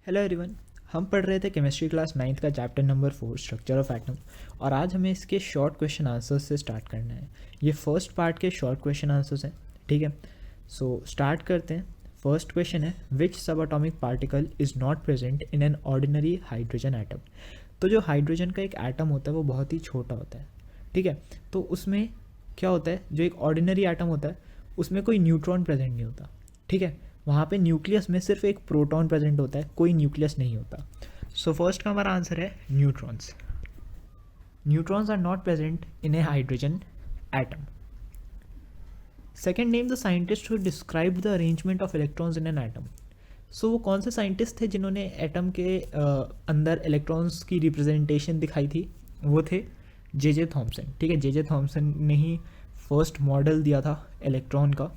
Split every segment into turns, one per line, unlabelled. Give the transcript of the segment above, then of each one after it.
Hello everyone. हम पढ़ रहे थे केमिस्ट्री क्लास 9th का chapter number 4 structure of atom. और आज हमें इसके शॉर्ट क्वेश्चन आंसर्स से स्टार्ट करना है। ये फर्स्ट पार्ट के शॉर्ट क्वेश्चन आंसर्स हैं, ठीक है। सो स्टार्ट करते हैं। फर्स्ट क्वेश्चन है, विच सब atomic particle is not present in an ordinary hydrogen atom. तो जो हाइड्रोजन का एक एटम होता है वो बहुत ही छोटा होता है, ठीक है। तो उसमें क्या होता है, जो एक ऑर्डिनरी एटम होता है उसमें कोई न्यूट्रॉन प्रेजेंट नहीं होता, ठीक है। वहाँ पे न्यूक्लियस में सिर्फ एक प्रोटॉन प्रेजेंट होता है, कोई न्यूक्लियस नहीं होता। सो फर्स्ट का हमारा आंसर है neutrons. Neutrons are not present in a hydrogen atom. Second, name the scientist who describe the arrangement of electrons in an atom. So वो कौन से साइंटिस्ट थे जिन्होंने एटम के अंदर इलेक्ट्रॉन्स की रिप्रेजेंटेशन दिखाई थी? वो थे जे थॉम्सन, ठीक है। जे थॉम्सन ने ही फर्स्ट मॉडल दिया था इलेक्ट्रॉन का।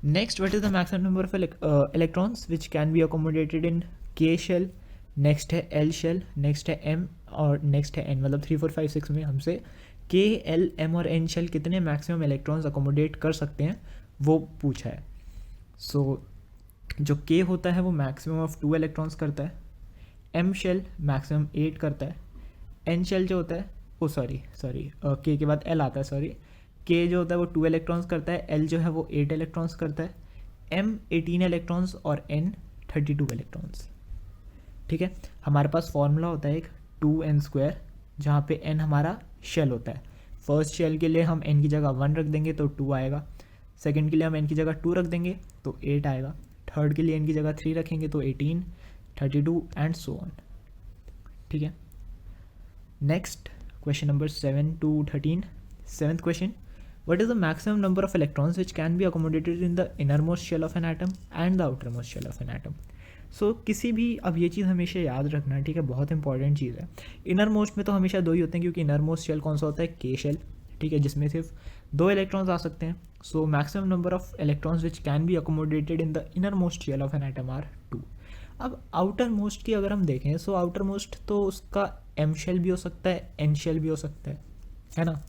Next, what is the maximum number of electrons which can be accommodated in K shell? Next है L shell, नेक्स्ट है M और नेक्स्ट है N। मतलब 3, 4, 5, 6 में हमसे K, L, M और N shell कितने मैक्सिमम इलेक्ट्रॉन्स अकोमोडेट कर सकते हैं वो पूछा है। सो जो K होता है वो मैक्सिमम ऑफ 2 इलेक्ट्रॉन्स करता है, M shell मैक्सिमम 8 करता है, N shell जो होता है K के बाद L आता है, K जो होता है वो 2 इलेक्ट्रॉन्स करता है, L जो है वो 8 इलेक्ट्रॉन्स करता है, M 18 इलेक्ट्रॉन्स और N 32 इलेक्ट्रॉन्स, ठीक है। हमारे पास फॉर्मूला होता है एक 2n², जहाँ पे n हमारा शेल होता है। फर्स्ट शेल के लिए हम n की जगह 1 रख देंगे तो 2 आएगा, सेकंड के लिए हम n की जगह 2 रख देंगे तो 8 आएगा, थर्ड के लिए n की जगह 3 रखेंगे तो 18, 32 एंड सो ऑन, ठीक है। Next question number 7 to 13। Seventh question, what is the maximum number of electrons which can be accommodated in the innermost shell of an atom and the outermost shell of an atom? सो किसी भी, अब ये चीज़ हमेशा याद रखना, ठीक है, बहुत इंपॉर्टेंट चीज़ है। इनर मोस्ट में तो हमेशा 2 ही होते हैं, क्योंकि इनर मोस्ट शेल कौन सा होता है? के शेल, ठीक है, जिसमें सिर्फ 2 इलेक्ट्रॉन्स आ सकते हैं। So maximum number of electrons which can be accommodated in the innermost shell of an atom are 2। अब आउटर मोस्ट की अगर हम देखें, सो आउटर मोस्ट तो उसका एम शेल भी हो सकता है, एन शेल भी हो सकता है ना।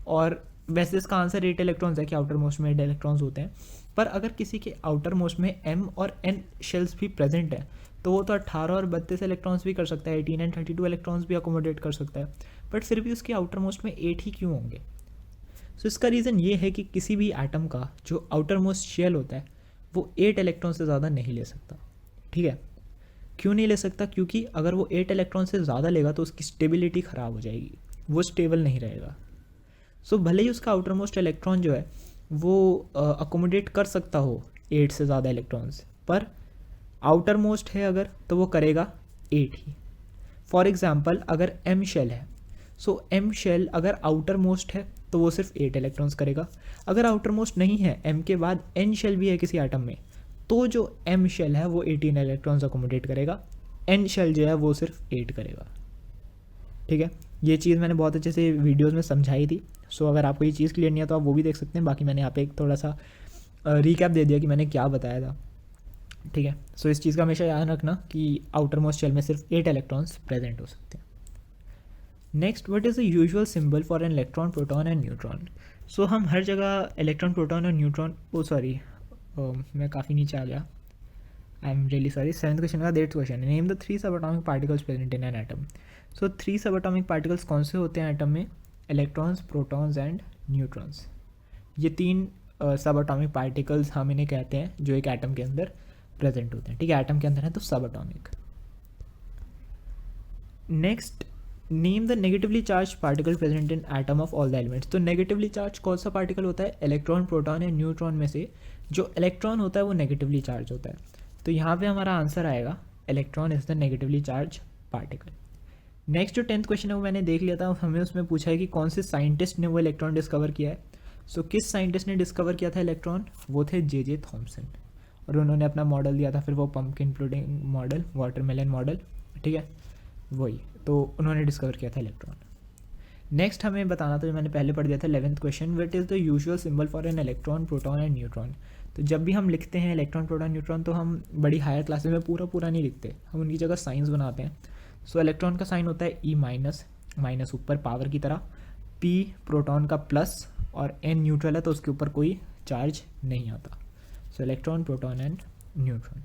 और वैसे इसका आंसर 8 इलेक्ट्रॉन्स है कि आउटर मोस्ट में 8 इलेक्ट्रॉन्स होते हैं। पर अगर किसी के आउटर मोस्ट में एम और एन शेल्स भी प्रेजेंट है तो वो तो 18 और 32 इलेक्ट्रॉन्स भी कर सकता है, 18 एंड 32 इलेक्ट्रॉन्स भी अकोमोडेट कर सकता है। बट फिर भी उसके आउटर मोस्ट में 8 ही क्यों होंगे? सो इसका रीज़न ये है कि किसी भी एटम का जो आउटर मोस्ट शेल होता है वो 8 इलेक्ट्रॉन से ज़्यादा नहीं ले सकता, ठीक है। क्यों नहीं ले सकता? क्योंकि अगर वो 8 इलेक्ट्रॉन से ज़्यादा लेगा तो उसकी स्टेबिलिटी ख़राब हो जाएगी, वो स्टेबल नहीं रहेगा। सो भले ही उसका आउटर मोस्ट इलेक्ट्रॉन जो है वो अकोमोडेट कर सकता हो 8 से ज़्यादा इलेक्ट्रॉन्स, पर आउटर मोस्ट है अगर तो वो करेगा 8 ही। फॉर एग्जांपल अगर एम शेल है, सो एम शेल अगर आउटर मोस्ट है तो वो सिर्फ 8 इलेक्ट्रॉन्स करेगा। अगर आउटर मोस्ट नहीं है, एम के बाद एन शेल भी है किसी एटम में, तो जो एम शेल है वो 18 इलेक्ट्रॉन्स अकोमोडेट करेगा, एन शेल जो है वो सिर्फ 8 करेगा, ठीक है। ये चीज़ मैंने बहुत अच्छे से वीडियोस में समझाई थी। सो अगर आपको ये चीज़ क्लियर नहीं है तो आप वो भी देख सकते हैं। बाकी मैंने यहाँ पे एक थोड़ा सा रिकैप दे दिया कि मैंने क्या बताया था, ठीक है। सो इस चीज़ का हमेशा याद रखना कि आउटर मोस्ट शेल में सिर्फ 8 इलेक्ट्रॉन्स प्रेजेंट हो सकते हैं। Next, what is the usual symbol for an electron, proton and neutron. So हम हर जगह इलेक्ट्रॉन, प्रोटॉन और न्यूट्रॉन, मैं काफ़ी नीचे आ गया, I am really sorry. 7th question का 8th क्वेश्चन है, name the 3 sub atomic particles present in an atom. So 3 sub atomic particles कौन से होते हैं एटम में? Electrons, protons and neutrons. ये 3 सब अटोमिक पार्टिकल्स हम इन्हें कहते हैं जो एक एटम के अंदर प्रेजेंट होते हैं, ठीक है। एटम के अंदर है तो सब atomic. Next, name the negatively charge particle present in atom of all the elements. तो नेगेटिवली चार्ज कौन सा पार्टिकल होता है? इलेक्ट्रॉन, प्रोटॉन एंड न्यूट्रॉन में से जो इलेक्ट्रॉन होता है वो नेगेटिवली चार्ज होता है। तो यहाँ पे हमारा आंसर आएगा electron is the negatively charge particle. Next जो 10th क्वेश्चन है वो मैंने देख लिया था, हमें उसमें पूछा है कि कौन से साइंटिस्ट ने वो इलेक्ट्रॉन डिस्कवर किया है। सो किस साइंटिस्ट ने डिस्कवर किया था इलेक्ट्रॉन? वो थे जे थॉम्सन, और उन्होंने अपना मॉडल दिया था फिर वो pumpkin pudding model, watermelon model, ठीक है, वही। तो उन्होंने डिस्कवर किया था इलेक्ट्रॉन। नेक्स्ट हमें बताना था, जो मैंने पहले पढ़ दिया था 11th question, what is the usual symbol for an electron, proton and neutron. तो जब भी हम लिखते हैं इलेक्ट्रॉन, प्रोटॉन, न्यूट्रॉन तो हम बड़ी हायर क्लासेस में पूरा नहीं लिखते, हम उनकी जगह साइंस बनाते हैं। सो इलेक्ट्रॉन का साइन होता है ई माइनस, माइनस ऊपर पावर की तरह, पी प्रोटॉन का प्लस, और एन न्यूट्रल है तो उसके ऊपर कोई चार्ज नहीं आता। सो electron, proton and neutron.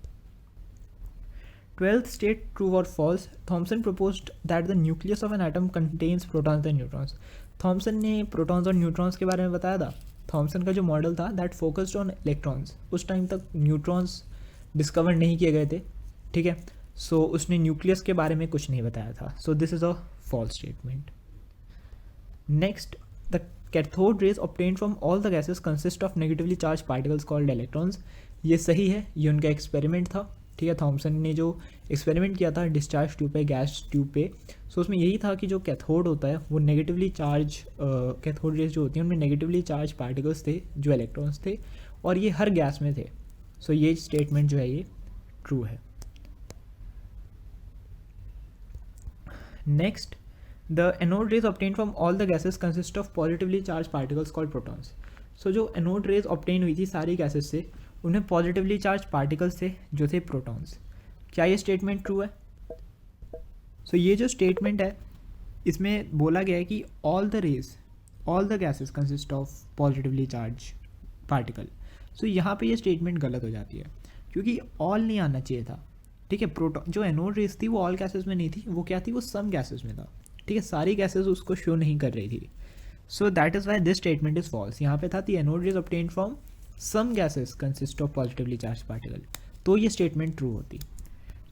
12th state, true or false? Thomson proposed that the nucleus of an atom contains protons and neutrons. Thomson ने प्रोटॉन्स और न्यूट्रॉन्स के बारे में बताया था. थॉमसन का जो मॉडल था दैट फोकस्ड ऑन इलेक्ट्रॉन्स. उस टाइम तक न्यूट्रॉन्स डिस्कवर नहीं किए गए थे. ठीक है, सो उसने न्यूक्लियस के बारे में कुछ नहीं बताया था. So this is a false statement. Next, the cathode rays obtained from all the gases consist of negatively charge particles called electrons. ये सही है, ये उनका एक्सपेरिमेंट था. ठीक है, थॉमसन ने जो एक्सपेरिमेंट किया था डिस्चार्ज ट्यूब पे, गैस ट्यूब पे, सो उसमें यही था कि जो कैथोड होता है वो नेगेटिवली चार्ज कैथोड रेज जो होती हैं उनमें नेगेटिवली चार्ज पार्टिकल्स थे जो इलेक्ट्रॉन्स थे, और ये हर गैस में थे. सो ये स्टेटमेंट जो है ये ट्रू है. Next, the anode rays obtain from all the gases consist of positively charge particles called protons. So जो एनोड रेज ऑब्टेन हुई थी सारी गैसेस से, उन्हें पॉजिटिवली चार्ज पार्टिकल्स थे जो थे प्रोटॉन्स. क्या ये स्टेटमेंट ट्रू है? सो ये जो स्टेटमेंट है इसमें बोला गया है कि all the gases consist of positively charge particle. So यहाँ पे ये स्टेटमेंट गलत हो जाती है क्योंकि ऑल नहीं आना चाहिए था. ठीक है, प्रोटॉन जो एनोड रेज थी वो ऑल गैसेस में नहीं थी, वो क्या थी, वो सम गैसेस में था. ठीक है, सारी गैसेस उसको शो नहीं कर रही थी. So that is why this statement is false. यहाँ पे था the anode rays obtain from some gases consist of positively charge particle, तो ये स्टेटमेंट ट्रू होती.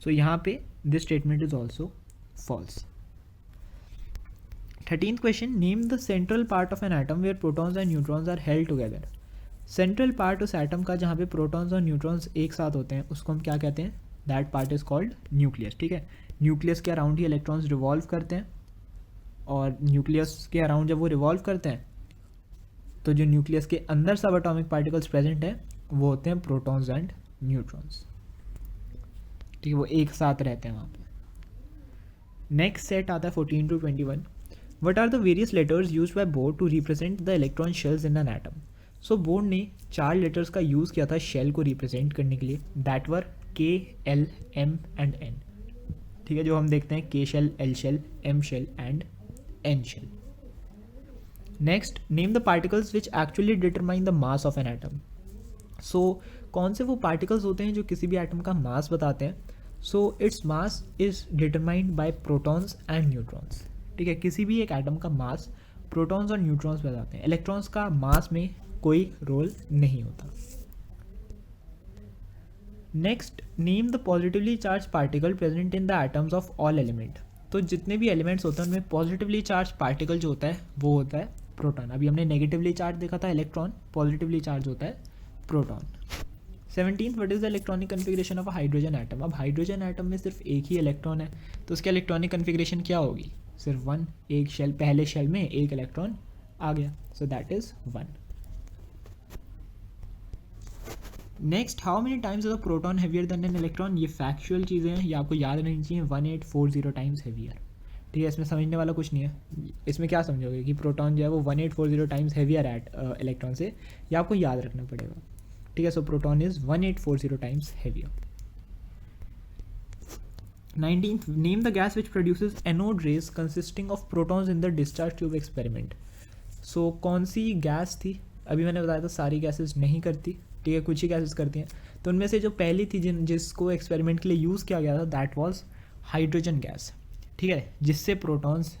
सो यहाँ पे this statement is also false. 13th question, name the central part of an atom where protons and neutrons are held together. Central part उस atom का जहाँ पे protons और न्यूट्रॉन्स एक साथ होते हैं उसको हम क्या कहते हैं? That part is called nucleus. ठीक है, न्यूक्लियस के अराउंड ही इलेक्ट्रॉन्स रिवॉल्व करते हैं, और न्यूक्लियस के अराउंड जब वो रिवॉल्व करते हैं तो जो न्यूक्लियस के अंदर सब एटॉमिक पार्टिकल्स प्रेजेंट हैं वो होते हैं प्रोटॉन्स एंड न्यूट्रॉन्स. ठीक है, वो एक साथ रहते हैं वहाँ पे. नेक्स्ट सेट आता है 14 to 21. What are the various letters use by Bohr to represent the electron shells in an atom. So Bohr ने 4 लेटर्स का यूज़ किया था शेल को रिप्रेजेंट करने के लिए. That were K, L, M and N. ठीक है, जो हम देखते हैं K shell, L shell, M shell and N shell. Next, name the particles which actually determine the mass of an atom. So कौन से वो पार्टिकल्स होते हैं जो किसी भी एटम का मास बताते हैं. So its mass is determined by protons and neutrons. ठीक है, किसी भी एक एटम का मास प्रोटॉन्स और न्यूट्रॉन्स बताते हैं. इलेक्ट्रॉन्स का मास में कोई रोल नहीं होता. Next, name the positively charge particle present in the atoms of all element. तो जितने भी एलिमेंट्स होते हैं उनमें पॉजिटिवली चार्ज पार्टिकल जो होता है वो होता है प्रोटॉन. अभी हमने नेगेटिवली चार्ज देखा था इलेक्ट्रॉन, पॉजिटिवली चार्ज होता है proton. 17th, what is the electronic configuration of a hydrogen atom. अब हाइड्रोजन एटम में सिर्फ एक ही इलेक्ट्रॉन है तो उसकी इलेक्ट्रॉनिक कन्फिग्रेशन क्या होगी? सिर्फ 1. एक शेल, पहले शेल में एक इलेक्ट्रॉन आ गया, so that is 1. Next, how many times is a proton heavier than an electron. ये फैक्चुअल चीज़ें हैं, ये आपको याद रहनी चाहिए. 1840 टाइम्स हैवियर. ठीक है, इसमें समझने वाला कुछ नहीं है. इसमें क्या समझोगे कि प्रोटॉन जो है वो 1840 टाइम्स हैवियर एट इलेक्ट्रॉन से, ये आपको याद रखना पड़ेगा. ठीक है, so proton is 1840 times heavier. 19th, name the gas which produces anode rays consisting of protons in the discharge tube experiment. So कौन सी गैस थी? अभी मैंने बताया था सारी गैसेस नहीं करती. ठीक है, कुछ ही गैसेस करती हैं. तो उनमें से जो पहली थी जिसको एक्सपेरिमेंट के लिए यूज़ किया गया था दैट वाज हाइड्रोजन गैस. ठीक है, जिससे प्रोटॉन्स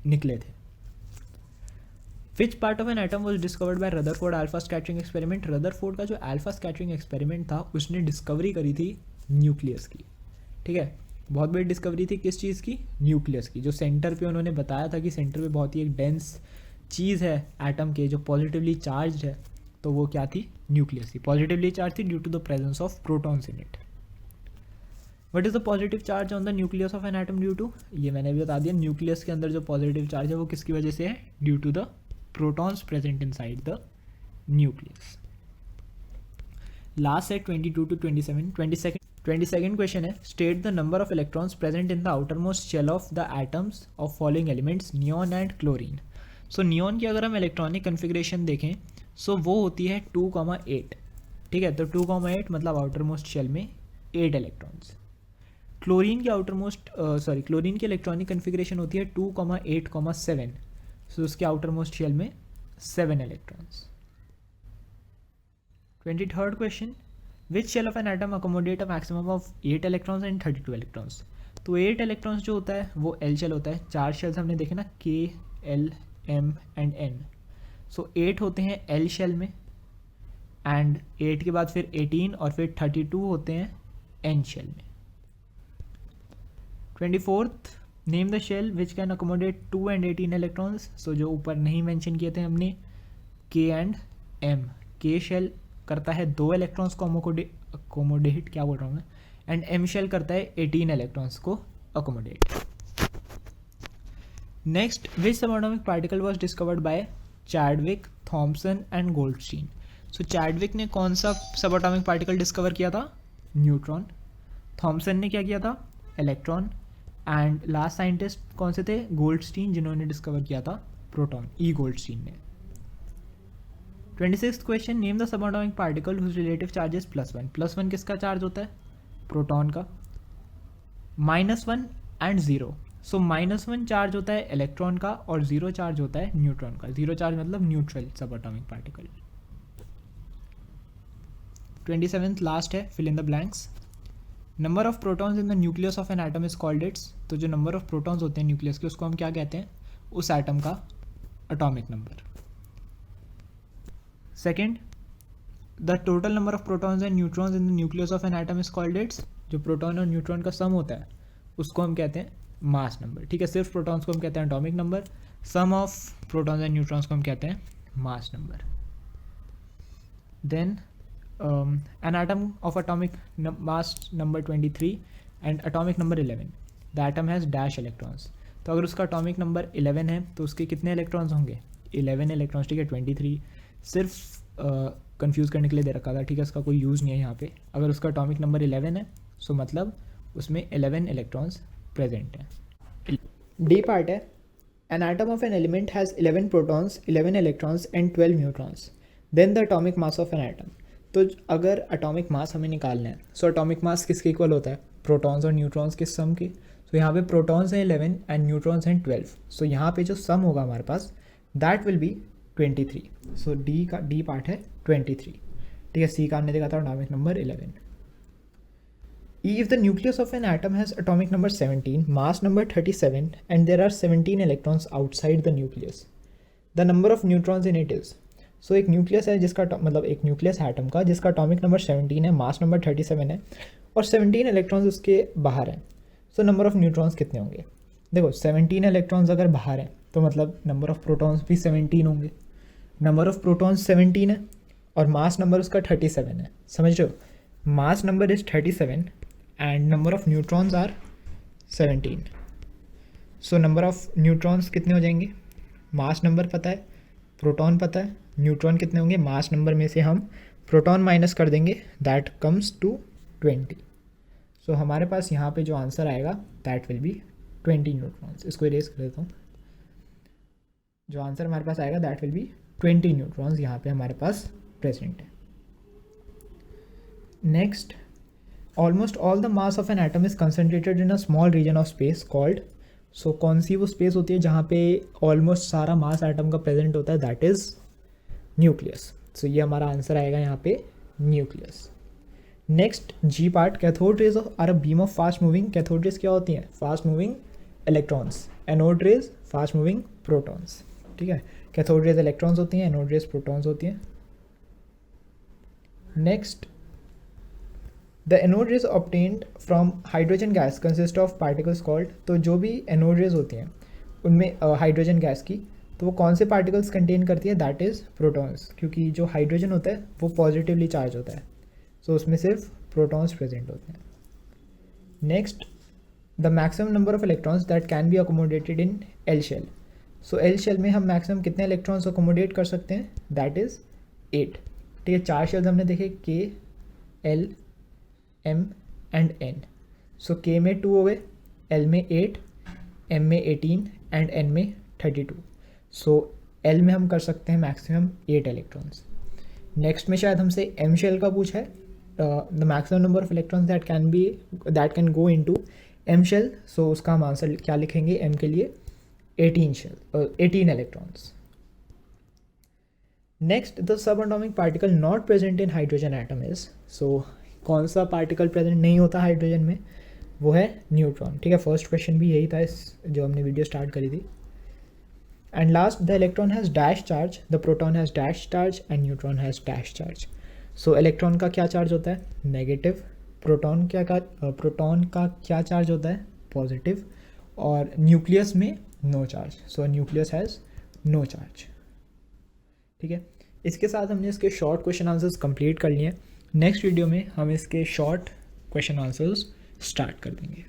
निकले थे. Which part of an atom was discovered by Rutherford alpha scattering experiment. Rutherford का जो अल्फा स्कैटरिंग एक्सपेरिमेंट था उसने डिस्कवरी करी थी न्यूक्लियस की. ठीक है, बहुत बड़ी डिस्कवरी थी. किस चीज़ की? न्यूक्लियस की. जो सेंटर पे उन्होंने बताया था कि सेंटर पे बहुत ही एक डेंस चीज़ है एटम के जो पॉजिटिवली चार्ज है, तो वो क्या थी? न्यूक्लियस थी. पॉजिटिवली चार्ज थी due to the presence of protons in it. What is the positive charge on the nucleus of an atom due to. ये मैंने भी बता दिया. न्यूक्लियस के अंदर जो पॉजिटिव चार्ज है वो किसकी वजह से है? Due to the protons present inside the nucleus. Last है 22 to 27. 22nd क्वेश्चन है, state the number of electrons present in the outermost shell of the atoms of following elements neon and chlorine. So neon की अगर हम electronic configuration देखें सो वो होती है 2,8. ठीक है, तो 2,8 मतलब आउटर मोस्ट शेल में 8 इलेक्ट्रॉन्स. क्लोरीन की क्लोरीन की इलेक्ट्रॉनिक कन्फिग्रेशन होती है 2,8,7. सो उसके आउटर मोस्ट शेल में 7 electrons. 23rd question, which shell of an atom accommodate a maximum of 8 electrons and 32 electrons. तो 8 इलेक्ट्रॉन्स जो होता है वो एल शेल होता है। 4 शेल्स हमने देखे ना, के, एल, एम एंड एन। सो 8 होते हैं एल शेल में, एंड 8 के बाद फिर 18 और फिर 32 होते हैं एन शेल में। 24th, name the shell which can accommodate 2 and 18 electrons. So जो ऊपर नहीं मेंशन किए थे हमने, के एंड एम। के शेल करता है 2 इलेक्ट्रॉन्स को अकोमोडेट, क्या बोल रहा हूँ मैं, एंड एम शेल करता है 18 इलेक्ट्रॉन्स को accommodate. Next, which subatomic particle was discovered by Chadwick, Thomson and Goldstein. So Chadwick ने कौन सा सबएटॉमिक पार्टिकल डिस्कवर किया था? न्यूट्रॉन। थॉमसन ने क्या किया था? इलेक्ट्रॉन। एंड लास्ट साइंटिस्ट कौन से थे? गोल्डस्टीन, जिन्होंने डिस्कवर किया था प्रोटॉन, ई गोल्डस्टीन ने। 26th question, name the subatomic particle whose relative charge is +1। +1 किसका चार्ज होता है? प्रोटॉन का। -1 एंड 0। सो -1 चार्ज होता है इलेक्ट्रॉन का और 0 चार्ज होता है न्यूट्रॉन का। 0 चार्ज मतलब neutral subatomic particle. 27th last है, fill in the blanks. Number of protons in the nucleus of an atom is called its. तो जो नंबर ऑफ प्रोटॉन्स होते हैं न्यूक्लियस के, उसको हम क्या कहते हैं? उस एटम का atomic number. Second, the total number of protons and neutrons in the nucleus of an atom is called it's. जो प्रोटॉन और न्यूट्रॉन का सम होता है उसको हम कहते हैं मास नंबर। ठीक है, सिर्फ प्रोटॉन्स को हम कहते हैं atomic number, sum of protons and neutrons को हम कहते हैं mass number. Then an atom of atomic mass number 23 and atomic number 11, the atom has dash electrons। तो अगर उसका atomic number 11 है तो उसके कितने इलेक्ट्रॉन्स होंगे? 11 इलेक्ट्रॉन्स। ठीक है, 23 सिर्फ कंफ्यूज करने के लिए दे रखा था। ठीक है, इसका कोई यूज़ नहीं है यहाँ पे। अगर उसका atomic number 11 है सो मतलब उसमें 11 इलेक्ट्रॉन्स प्रेजेंट हैं। डी पार्ट है, an atom of an element has 11 protons, 11 electrons and 12 neutrons, then the atomic mass of an atom। तो अगर एटॉमिक मास हमें निकालना है, सो एटॉमिक मास किसके इक्वल होता है? प्रोटॉन्स और न्यूट्रॉन्स के सम के। सो यहाँ पे प्रोटॉन्स हैं 11 एंड न्यूट्रॉन्स हैं 12। सो यहाँ पे जो सम होगा हमारे पास, that will be 23। So D part है 23। ठीक है, सी का हमने देखा था atomic number 11। If the nucleus of an atom has atomic number 17, mass number 37 and there are 17 electrons outside the nucleus, the number of neutrons in it is. So एक न्यूक्लियस है जिसका मतलब एक न्यूक्लियस है एटम का जिसका एटॉमिक नंबर 17 है, मास नंबर 37 है और 17 इलेक्ट्रॉन्स उसके बाहर हैं। सो नंबर ऑफ न्यूट्रॉन्स कितने होंगे? देखो 17 इलेक्ट्रॉन्स अगर बाहर हैं तो मतलब नंबर ऑफ प्रोटॉन्स भी 17 होंगे। नंबर ऑफ प्रोटॉन्स 17 है और मास नंबर उसका 37 है। समझ रहे हो? Mass number is 37 and number of neutrons are 17। So number of neutrons कितने हो जाएंगे? मास नंबर पता है, प्रोटॉन पता है, न्यूट्रॉन कितने होंगे? मास नंबर में से हम प्रोटॉन माइनस कर देंगे, दैट कम्स टू 20। सो हमारे पास यहाँ पे जो आंसर आएगा दैट विल बी 20 न्यूट्रॉन्स। इसको इरेज कर देता हूँ। जो आंसर हमारे पास आएगा दैट विल बी 20 न्यूट्रॉन्स यहाँ पे हमारे पास प्रेजेंट है। Next, almost all the mass of an atom is concentrated in a small region of space called. So कौन सी वो स्पेस होती है जहाँ पे ऑलमोस्ट सारा मास एटम का प्रेजेंट होता है? That is nucleus. सो ये हमारा आंसर आएगा यहाँ पे nucleus. Next, G part, cathode rays are a beam of fast moving. Cathode rays क्या होती हैं? Fast moving electrons. Anode rays fast moving protons. ठीक है, कैथोड रेज इलेक्ट्रॉन्स होती हैं, एनोड रेज प्रोटॉन्स होती हैं। Next, the anode raise obtained from hydrogen gas consist of particles called. तो जो भी एनोड रेज होती हैं उनमें हाइड्रोजन गैस की, तो वो कौन से पार्टिकल्स कंटेन करती है? दैट इज़ प्रोटॉन्स, क्योंकि जो हाइड्रोजन होता है वो पॉजिटिवली चार्ज होता है। सो उसमें सिर्फ प्रोटॉन्स प्रेजेंट होते हैं। Next, the maximum number of electrons that can be accommodated in L shell. So L shell में हम मैक्सिमम कितने इलेक्ट्रॉन्स अकोमोडेट कर सकते हैं? That is 8। ठीक है, 4 शेल्स हमने देखे, K, L, M and N. So K में 2 हो गए, एल में 8, एम में 18 एंड एन में 32। सो एल में हम कर सकते हैं मैक्सिमम 8 इलेक्ट्रॉन्स। नेक्स्ट में शायद हमसे एम शेल का पूछा है, the maximum number of electrons that can go into M shell. So उसका हम आंसर क्या लिखेंगे एम के लिए? 18 electrons. Next, the sub atomic particle not present in hydrogen atom is, so कौन सा पार्टिकल प्रेजेंट नहीं होता हाइड्रोजन में, वो है न्यूट्रॉन। ठीक है, फर्स्ट क्वेश्चन भी यही था इस जो हमने वीडियो स्टार्ट करी थी। And last, the electron has dash charge, the proton has dash charge and neutron has dash charge. So electron का क्या चार्ज होता है, नेगेटिव। प्रोटॉन का क्या चार्ज होता है, पॉजिटिव। और न्यूक्लियस में no charge, so nucleus has no charge. ठीक है, इसके साथ हमने इसके शॉर्ट क्वेश्चन आंसर्स कंप्लीट कर लिए हैं। नेक्स्ट वीडियो में हम इसके शॉर्ट क्वेश्चन आंसर्स स्टार्ट कर देंगे।